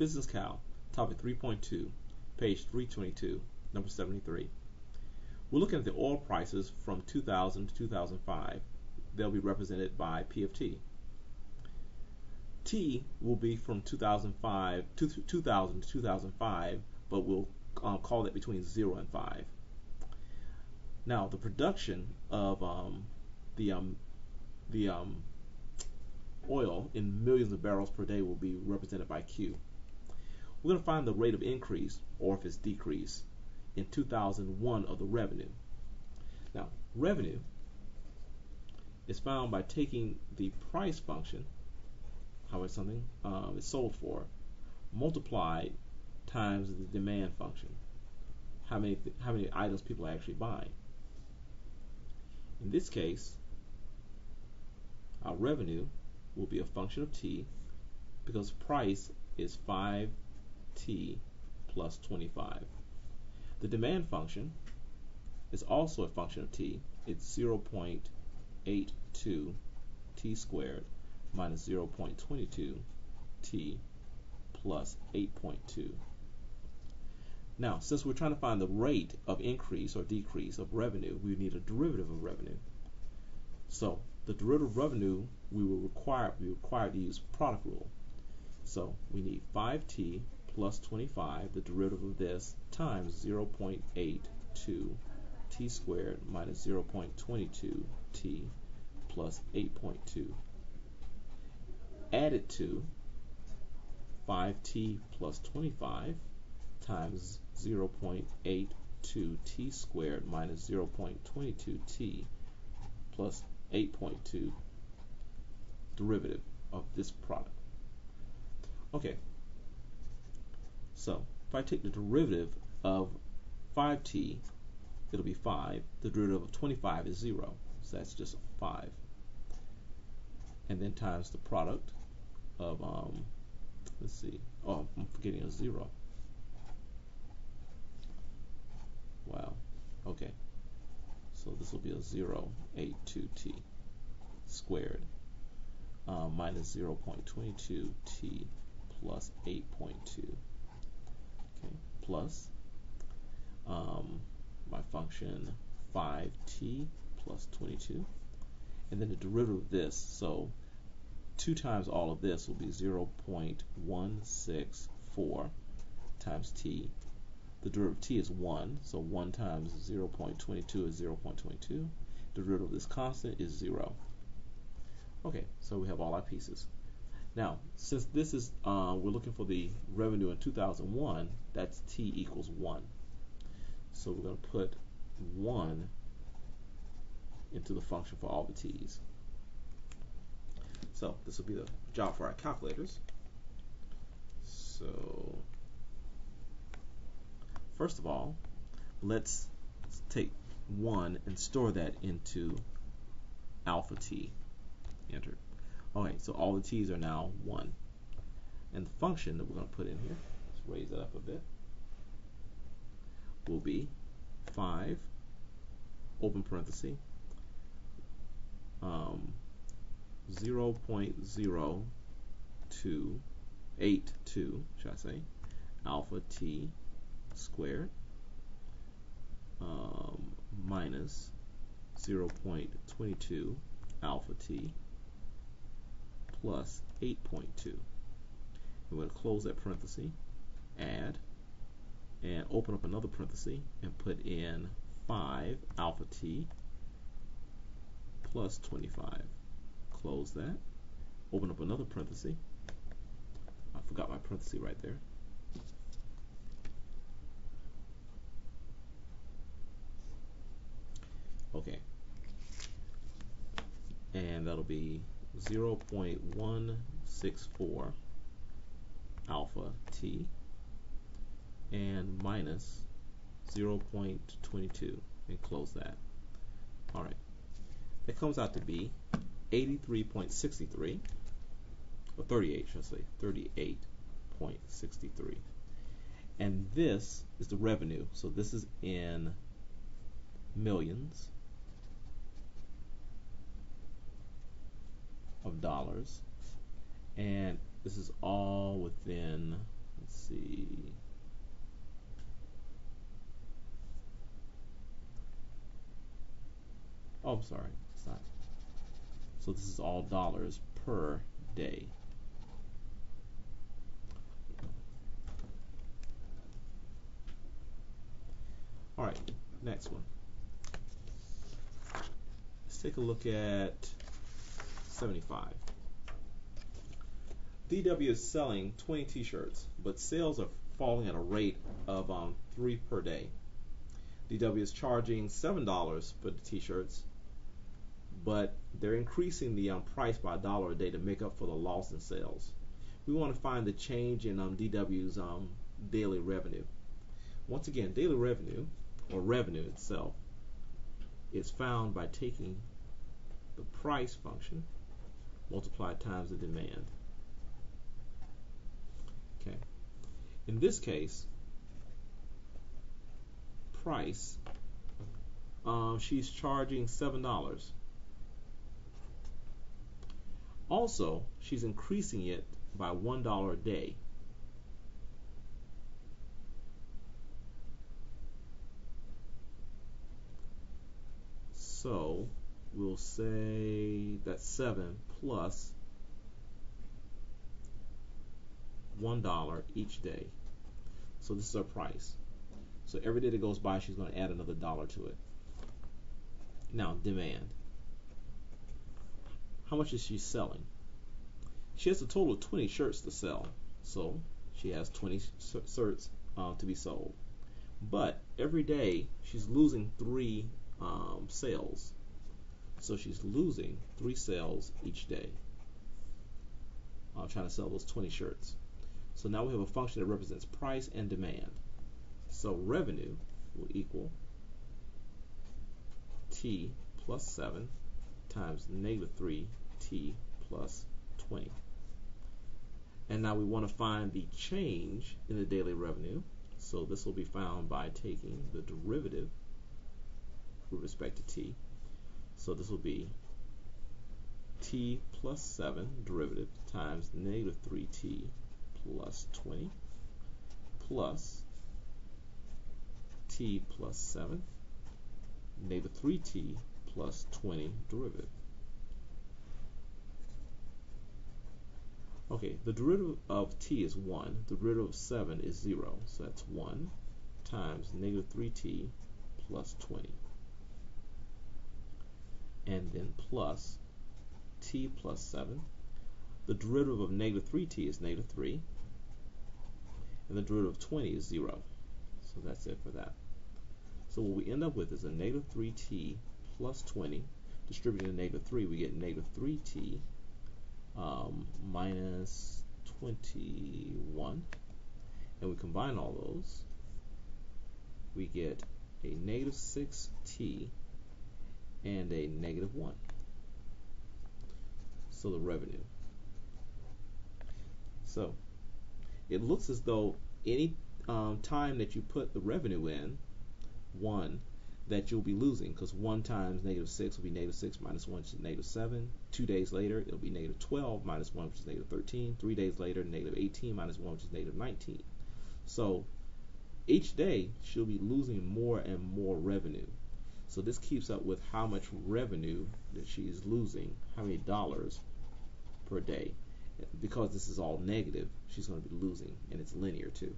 Business Cal, topic 3.2, page 322, number 73. We're looking at the oil prices from 2000 to 2005. They'll be represented by P of T. T will be from 2000 to 2005, but we'll call that between 0 and 5. Now, the production of the oil in millions of barrels per day will be represented by Q. We're going to find the rate of increase, or if it's decrease, in 2001 of the revenue. Now, revenue is found by taking the price function, how much something is sold for, multiplied times the demand function, how many items people are actually buying. In this case, our revenue will be a function of T, because price is 5T plus 25. The demand function is also a function of T. It's 0.82 T squared minus 0.22 T plus 8.2. Now, since we're trying to find the rate of increase or decrease of revenue, we need a derivative of revenue. So the derivative of revenue we will require to use product rule. So we need 5T plus 25, the derivative of this, times 0.82 T squared minus 0.22 T plus 8.2, added to 5T plus 25 times 0.82 T squared minus 0.22 T plus 8.2, derivative of this product. Okay, so if I take the derivative of 5T, it'll be 5. The derivative of 25 is 0, so that's just 5. And then times the product of, let's see, oh, I'm forgetting a 0. Wow, okay. So this will be a 0.82T squared minus 0.22T plus 8.2. Okay, plus my function 5T plus 22. And then the derivative of this, so 2 times all of this will be 0.164 times T. The derivative of T is 1, so 1 times 0.22 is 0.22. The derivative of this constant is 0. Okay, so we have all our pieces. Now, since this is, we're looking for the revenue in 2001, that's T equals 1. So we're going to put 1 into the function for all the T's. So this will be the job for our calculators. So first of all, let's take 1 and store that into alpha T. Enter. Alright, so all the T's are now 1. And the function that we're going to put in here, let's raise that up a bit, will be 5, open parenthesis, 0.0282, should I say, alpha T squared minus 0.22 alpha T plus 8.2. We're going to close that parenthesis, add, and open up another parenthesis and put in 5 alpha T plus 25. Close that, open up another parenthesis. I forgot my parenthesis right there. Okay, and that'll be 0.164 alpha T and minus 0.22, and close that. Alright, that comes out to be 83.63, or 38, should I say, 38.63. And this is the revenue, so this is in millions of dollars, and this is all within I'm sorry, it's not. So this is all dollars per day. All right, next one. Let's take a look at 75. DW is selling 20 t-shirts, but sales are falling at a rate of 3 per day. DW is charging $7 for the t-shirts, but they're increasing the price by $1 a day to make up for the loss in sales. We want to find the change in DW's daily revenue. Once again, daily revenue, or revenue itself, is found by taking the price function multiplied times the demand. Okay. In this case, price, she's charging $7. Also, she's increasing it by $1 a day. So we'll say that's 7 plus $1 each day. So this is her price. So every day that goes by, she's going to add another $1 to it. Now, demand. How much is she selling? She has a total of 20 shirts to sell. So she has 20 shirts to be sold. But every day, she's losing 3 sales. So she's losing 3 sales each day. Trying to sell those 20 shirts. So now we have a function that represents price and demand. So revenue will equal T plus 7 times negative 3T plus 20. And now we want to find the change in the daily revenue. So this will be found by taking the derivative with respect to T. So this will be T plus 7 derivative times negative 3T plus 20 plus T plus 7 negative 3T plus 20 derivative. Okay, the derivative of T is 1. The derivative of 7 is 0. So that's 1 times negative 3T plus 20. And then plus T plus 7. The derivative of negative 3T is negative 3. And the derivative of 20 is 0. So that's it for that. So what we end up with is a negative 3T plus 20. Distributing the negative 3, we get negative 3T minus 21. And we combine all those. We get a negative 6T and a negative 1. So the revenue. So it looks as though any time that you put the revenue in, 1, that you'll be losing, because 1 times negative 6 will be negative 6 minus 1, which is negative 7. 2 days later, it'll be negative 12 minus 1, which is negative 13. 3 days later, negative 18 minus 1, which is negative 19. So each day, she'll be losing more and more revenue. So this keeps up with how much revenue that she's losing, how many dollars per day. Because this is all negative, she's going to be losing, and it's linear too.